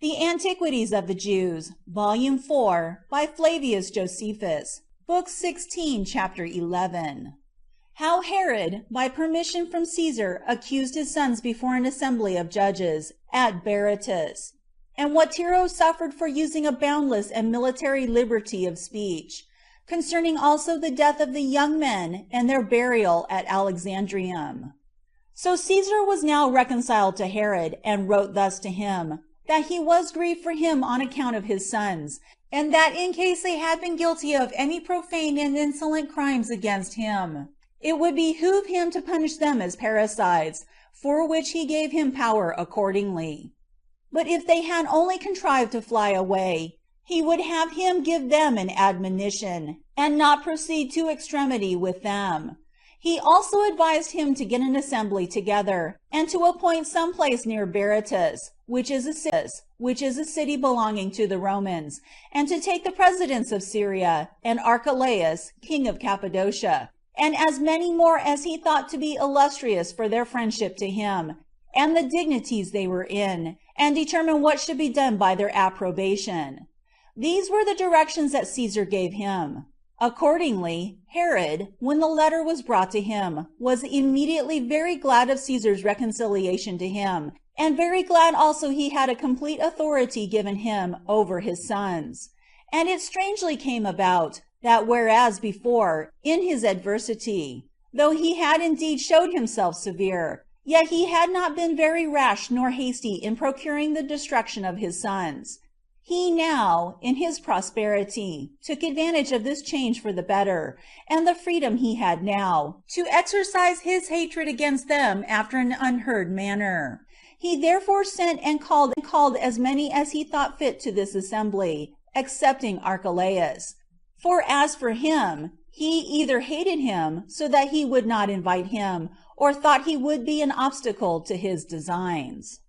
The Antiquities of the Jews, Volume 4, by Flavius Josephus, Book 16, Chapter 11. How Herod, by permission from Cæsar, accused his sons before an assembly of judges, at Berytus, and what Tiro suffered for using a boundless and military liberty of speech, concerning also the death of the young men and their burial at Alexandrium. So Cæsar was now reconciled to Herod, and wrote thus to him, that he was grieved for him on account of his sons, and that in case they had been guilty of any profane and insolent crimes against him, it would behoove him to punish them as parricides, for which he gave him power accordingly. But if they had only contrived to fly away, he would have him give them an admonition, and not proceed to extremity with them. He also advised him to get an assembly together, and to appoint some place near Berytus, which is a city belonging to the Romans, and to take the presidents of Syria, and Archelaus, king of Cappadocia, and as many more as he thought to be illustrious for their friendship to him, and the dignities they were in, and determine what should be done by their approbation. These were the directions that Cæsar gave him. Accordingly, Herod, when the letter was brought to him, was immediately very glad of Cæsar's reconciliation to him, and very glad also he had a complete authority given him over his sons. And it strangely came about, that whereas before, in his adversity, though he had indeed showed himself severe, yet he had not been very rash nor hasty in procuring the destruction of his sons, he now, in his prosperity, took advantage of this change for the better, and the freedom he had now, to exercise his hatred against them after an unheard manner. He therefore sent and called as many as he thought fit to this assembly, excepting Archelaus. For as for him, he either hated him, so that he would not invite him, or thought he would be an obstacle to his designs.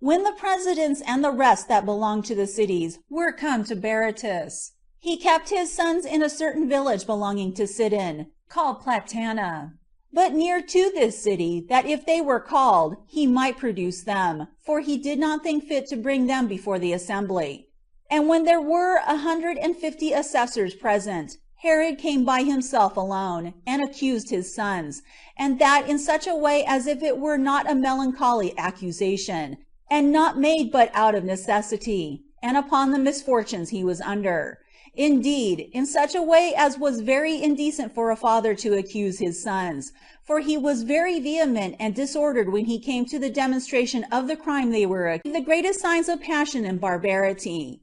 When the presidents and the rest that belonged to the cities were come to Berytus, he kept his sons in a certain village belonging to Sidon, called Platana, but near to this city, that if they were called, he might produce them, for he did not think fit to bring them before the assembly. And when there were 150 assessors present, Herod came by himself alone, and accused his sons, and that in such a way as if it were not a melancholy accusation, and not made but out of necessity, and upon the misfortunes he was under. Indeed, in such a way as was very indecent for a father to accuse his sons, for he was very vehement and disordered when he came to the demonstration of the crime they were accused, the greatest signs of passion and barbarity.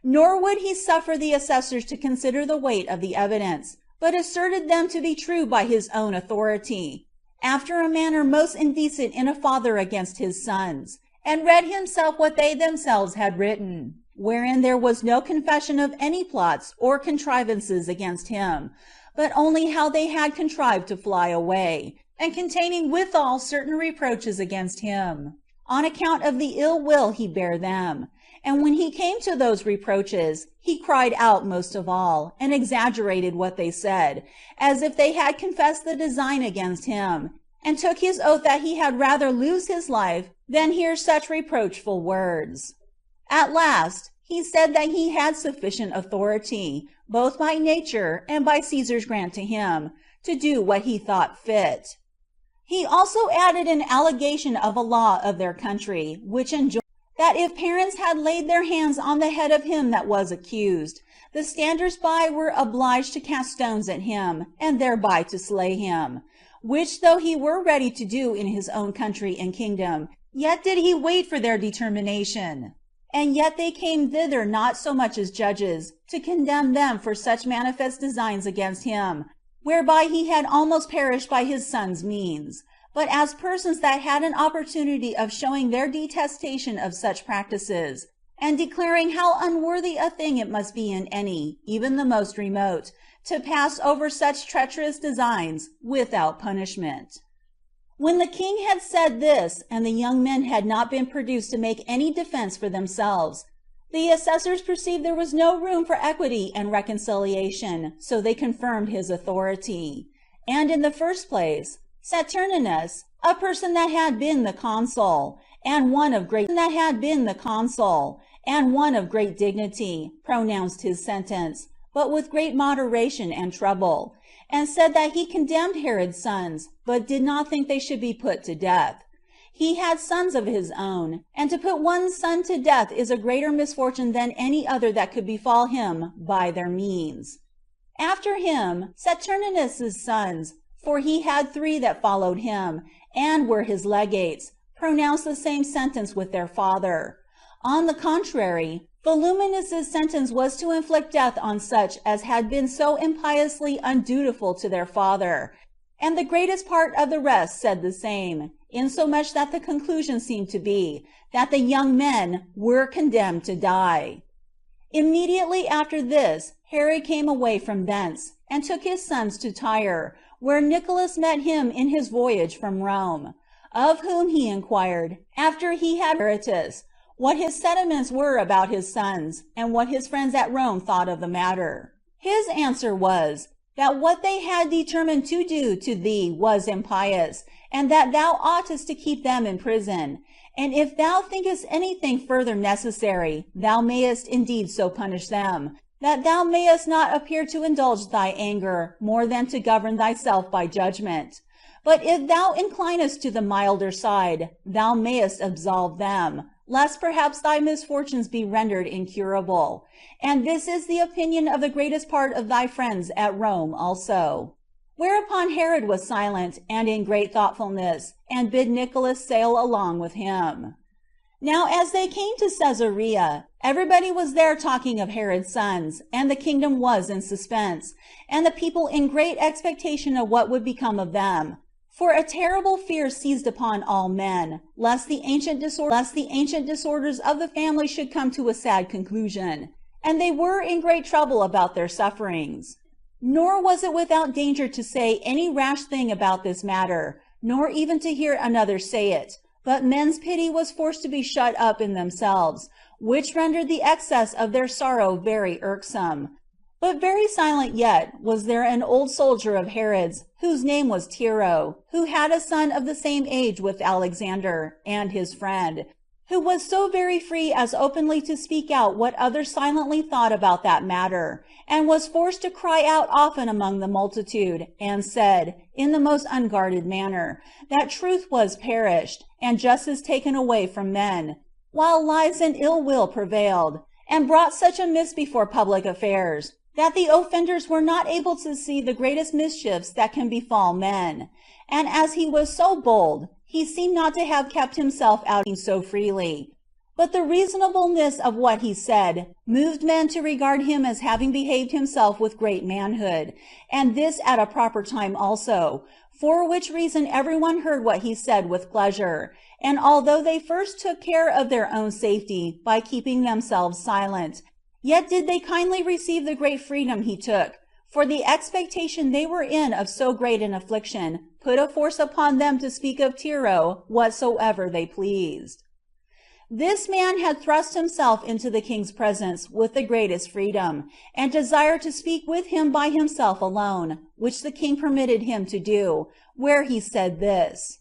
Nor would he suffer the assessors to consider the weight of the evidence, but asserted them to be true by his own authority, after a manner most indecent in a father against his sons, and read himself what they themselves had written, wherein there was no confession of any plots or contrivances against him, but only how they had contrived to fly away, and containing withal certain reproaches against him, on account of the ill will he bare them. And when he came to those reproaches, he cried out most of all, and exaggerated what they said, as if they had confessed the design against him, and took his oath that he had rather lose his life than hear such reproachful words. At last, he said that he had sufficient authority, both by nature and by Cæsar's grant to him, to do what he thought fit. He also added an allegation of a law of their country, which enjoined that if parents had laid their hands on the head of him that was accused, the standers-by were obliged to cast stones at him, and thereby to slay him, which though he were ready to do in his own country and kingdom, yet did he wait for their determination. And yet they came thither not so much as judges, to condemn them for such manifest designs against him, whereby he had almost perished by his sons' means, but as persons that had an opportunity of showing their detestation of such practices, and declaring how unworthy a thing it must be in any, even the most remote, to pass over such treacherous designs without punishment. When the king had said this, and the young men had not been produced to make any defense for themselves, the assessors perceived there was no room for equity and reconciliation, so they confirmed his authority. And in the first place, Saturninus, a person that had been the consul, and one of great that had been the consul, and one of great dignity, pronounced his sentence, but with great moderation and trouble, and said that he condemned Herod's sons, but did not think they should be put to death. He had sons of his own, and to put one's son to death is a greater misfortune than any other that could befall him by their means. After him, Saturninus's sons, for he had 3 that followed him, and were his legates, pronounced the same sentence with their father. On the contrary, Voluminus's sentence was to inflict death on such as had been so impiously undutiful to their father, and the greatest part of the rest said the same, insomuch that the conclusion seemed to be, that the young men were condemned to die. Immediately after this, Herod came away from thence, and took his sons to Tyre, where Nicolaus met him in his voyage from Rome, of whom he inquired, after he had Herodotus, what his sentiments were about his sons, and what his friends at Rome thought of the matter. His answer was, that what they had determined to do to thee was impious, and that thou oughtest to keep them in prison, and if thou thinkest anything further necessary, thou mayest indeed so punish them, that thou mayest not appear to indulge thy anger more than to govern thyself by judgment. But if thou inclinest to the milder side, thou mayest absolve them, lest perhaps thy misfortunes be rendered incurable. And this is the opinion of the greatest part of thy friends at Rome also. Whereupon Herod was silent, and in great thoughtfulness, and bid Nicolaus sail along with him. Now as they came to Caesarea, everybody was there talking of Herod's sons, and the kingdom was in suspense, and the people in great expectation of what would become of them. For a terrible fear seized upon all men, lest the ancient disorders of the family should come to a sad conclusion, and they were in great trouble about their sufferings. Nor was it without danger to say any rash thing about this matter, nor even to hear another say it, but men's pity was forced to be shut up in themselves, which rendered the excess of their sorrow very irksome. But very silent yet was there an old soldier of Herod's, whose name was Tiro, who had a son of the same age with Alexander, and his friend, who was so very free as openly to speak out what others silently thought about that matter, and was forced to cry out often among the multitude, and said, in the most unguarded manner, that truth was perished, and justice taken away from men, while lies and ill will prevailed, and brought such a miss before public affairs, that the offenders were not able to see the greatest mischiefs that can befall men. And as he was so bold, he seemed not to have kept himself out so freely. But the reasonableness of what he said moved men to regard him as having behaved himself with great manhood, and this at a proper time also, for which reason everyone heard what he said with pleasure, and although they first took care of their own safety by keeping themselves silent, yet did they kindly receive the great freedom he took, for the expectation they were in of so great an affliction put a force upon them to speak of Tiro whatsoever they pleased. This man had thrust himself into the king's presence with the greatest freedom, and desired to speak with him by himself alone, which the king permitted him to do, where he said this: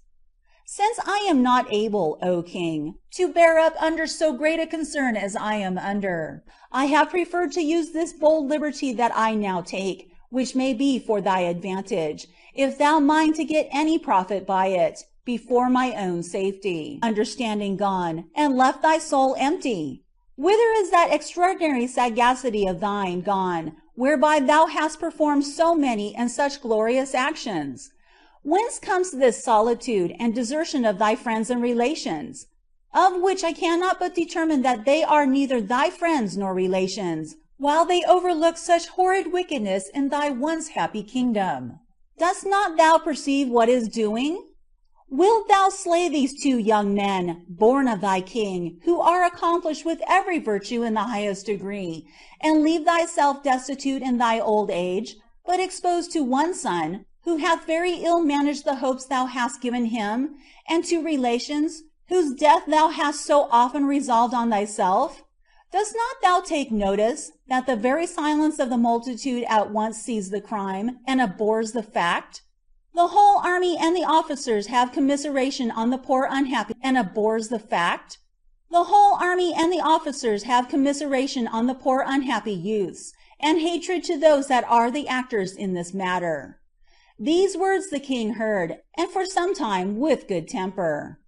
Since I am not able, O king, to bear up under so great a concern as I am under, I have preferred to use this bold liberty that I now take, which may be for thy advantage, if thou mind to get any profit by it, before my own safety, understanding gone, and left thy soul empty. Whither is that extraordinary sagacity of thine gone, whereby thou hast performed so many and such glorious actions? Whence comes this solitude and desertion of thy friends and relations? Of which I cannot but determine that they are neither thy friends nor relations, while they overlook such horrid wickedness in thy once happy kingdom. Dost not thou perceive what is doing? Wilt thou slay these 2 young men, born of thy king, who are accomplished with every virtue in the highest degree, and leave thyself destitute in thy old age, but exposed to one son, who hath very ill managed the hopes thou hast given him, and to relations, whose death thou hast so often resolved on thyself? Dost not thou take notice, that the very silence of the multitude at once sees the crime, and abhors the fact? The whole army and the officers have commiseration on the poor unhappy and abhors the fact? The whole army and the officers have commiseration on the poor unhappy youths, and hatred to those that are the actors in this matter. These words the king heard, and for some time with good temper.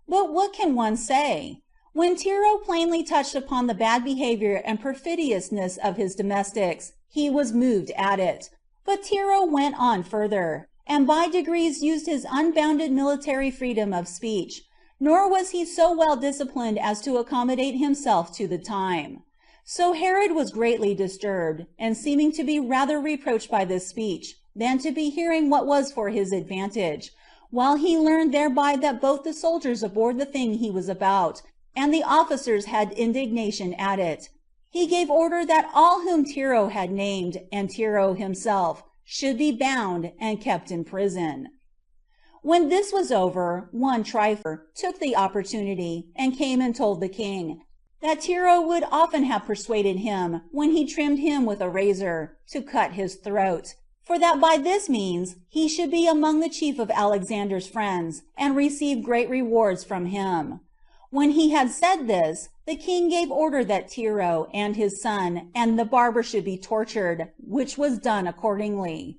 But what can one say? When Tero plainly touched upon the bad behavior and perfidiousness of his domestics, he was moved at it. But Tero went on further, and by degrees used his unbounded military freedom of speech, nor was he so well disciplined as to accommodate himself to the time. So Herod was greatly disturbed, and seeming to be rather reproached by this speech, than to be hearing what was for his advantage, while he learned thereby that both the soldiers abhorred the thing he was about, and the officers had indignation at it, he gave order that all whom Tero had named, and Tero himself, should be bound and kept in prison. When this was over, one Tryphor took the opportunity, and came and told the king, that Tero would often have persuaded him, when he trimmed him with a razor, to cut his throat, for that by this means he should be among the chief of Alexander's friends, and receive great rewards from him. When he had said this, the king gave order that Tero and his son and the barber should be tortured, which was done accordingly.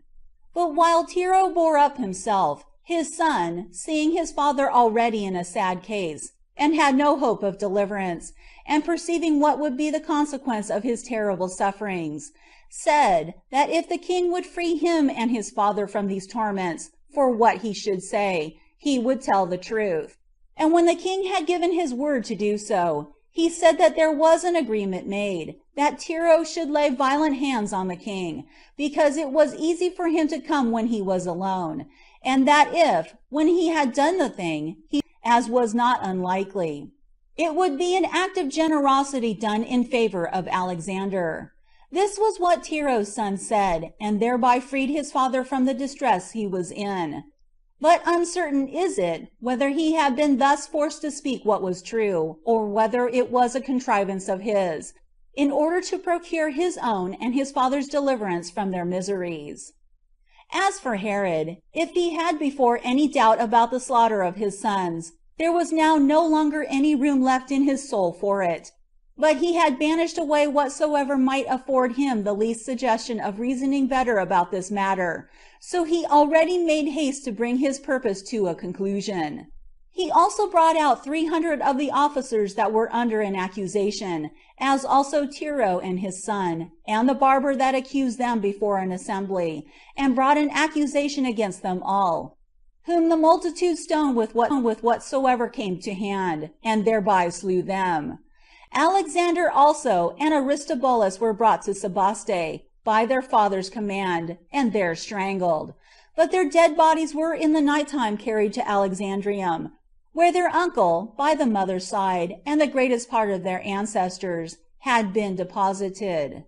But while Tero bore up himself, his son, seeing his father already in a sad case, and had no hope of deliverance, and perceiving what would be the consequence of his terrible sufferings, said, that if the king would free him and his father from these torments, for what he should say, he would tell the truth. And when the king had given his word to do so, he said that there was an agreement made, that Tero should lay violent hands on the king, because it was easy for him to come when he was alone, and that if, when he had done the thing, as was not unlikely, it would be an act of generosity done in favor of Alexander. This was what Tero's son said, and thereby freed his father from the distress he was in. But uncertain is it whether he had been thus forced to speak what was true, or whether it was a contrivance of his, in order to procure his own and his father's deliverance from their miseries. As for Herod, if he had before any doubt about the slaughter of his sons, there was now no longer any room left in his soul for it, but he had banished away whatsoever might afford him the least suggestion of reasoning better about this matter, so he already made haste to bring his purpose to a conclusion. He also brought out 300 of the officers that were under an accusation, as also Tero and his son, and the barber that accused them before an assembly, and brought an accusation against them all, whom the multitude stoned with whatsoever came to hand, and thereby slew them. Alexander also and Aristobulus were brought to Sebaste by their father's command, and there strangled. But their dead bodies were in the night time carried to Alexandrium, where their uncle, by the mother's side, and the greatest part of their ancestors, had been deposited.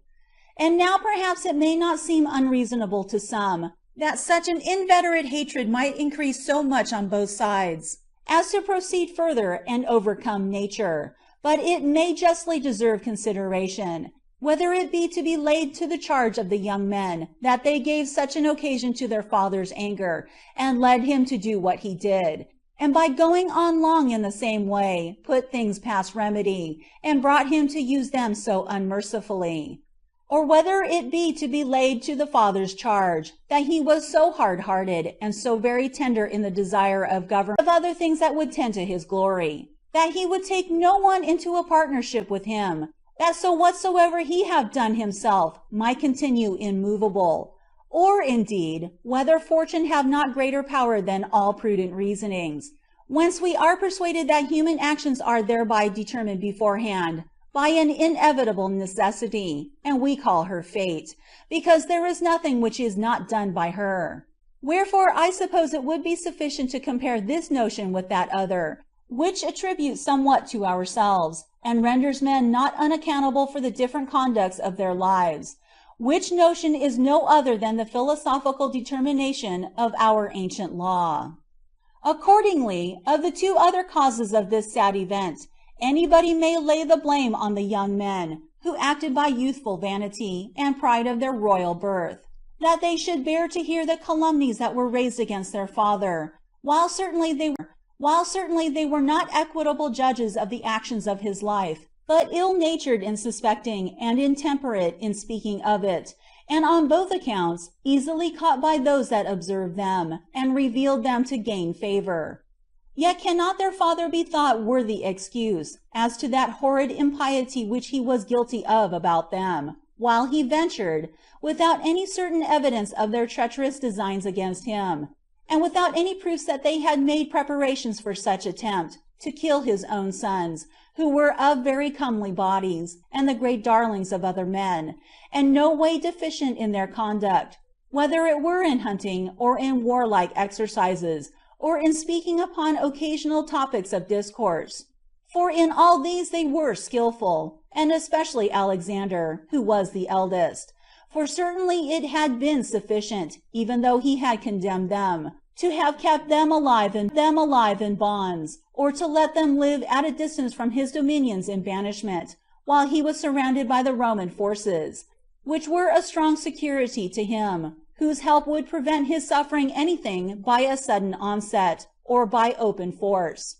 And now perhaps it may not seem unreasonable to some, that such an inveterate hatred might increase so much on both sides, as to proceed further and overcome nature, but it may justly deserve consideration, whether it be to be laid to the charge of the young men, that they gave such an occasion to their father's anger, and led him to do what he did, and by going on long in the same way, put things past remedy, and brought him to use them so unmercifully; or whether it be to be laid to the father's charge, that he was so hard-hearted, and so very tender in the desire of government of other things that would tend to his glory, that he would take no one into a partnership with him, that so whatsoever he have done himself might continue immovable; or indeed, whether fortune have not greater power than all prudent reasonings, whence we are persuaded that human actions are thereby determined beforehand by an inevitable necessity, and we call her fate, because there is nothing which is not done by her. Wherefore I suppose it would be sufficient to compare this notion with that other, which attributes somewhat to ourselves, and renders men not unaccountable for the different conducts of their lives, which notion is no other than the philosophical determination of our ancient law. Accordingly, of the two other causes of this sad event, anybody may lay the blame on the young men, who acted by youthful vanity, and pride of their royal birth. that they should bear to hear the calumnies that were raised against their father, while certainly they were not equitable judges of the actions of his life, but ill-natured in suspecting, and intemperate in speaking of it, and on both accounts easily caught by those that observed them, and revealed them to gain favor. Yet cannot their father be thought worthy excuse, as to that horrid impiety which he was guilty of about them, while he ventured, without any certain evidence of their treacherous designs against him, and without any proofs that they had made preparations for such attempt, to kill his own sons, who were of very comely bodies, and the great darlings of other men, and no way deficient in their conduct, whether it were in hunting, or in warlike exercises, or in speaking upon occasional topics of discourse. For in all these they were skillful, and especially Alexander, who was the eldest. For certainly it had been sufficient, even though he had condemned them, to have kept them alive in bonds, or to let them live at a distance from his dominions in banishment, while he was surrounded by the Roman forces, which were a strong security to him, whose help would prevent his suffering anything by a sudden onset, or by open force.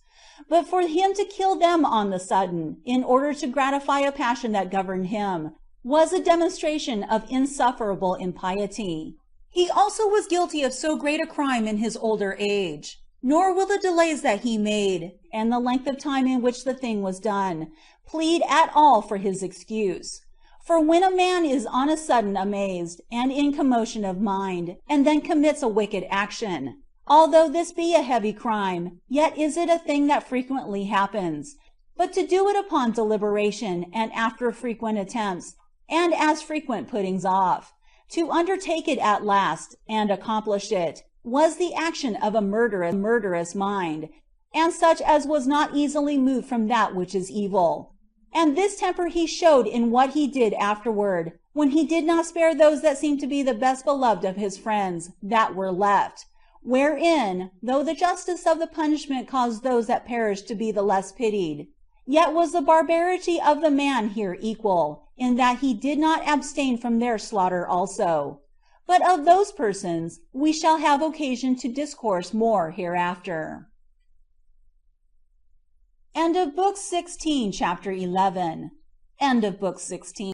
But for him to kill them on the sudden, in order to gratify a passion that governed him, was a demonstration of insufferable impiety. He also was guilty of so great a crime in his older age, nor will the delays that he made, and the length of time in which the thing was done, plead at all for his excuse. For when a man is on a sudden amazed, and in commotion of mind, and then commits a wicked action, although this be a heavy crime, yet is it a thing that frequently happens. But to do it upon deliberation, and after frequent attempts, and as frequent puttings off, to undertake it at last, and accomplish it, was the action of a murderous mind, and such as was not easily moved from that which is evil. And this temper he showed in what he did afterward, when he did not spare those that seemed to be the best beloved of his friends that were left, wherein, though the justice of the punishment caused those that perished to be the less pitied, yet was the barbarity of the man here equal, in that he did not abstain from their slaughter also. But of those persons we shall have occasion to discourse more hereafter. End of Book 16, Chapter 11. End of Book 16.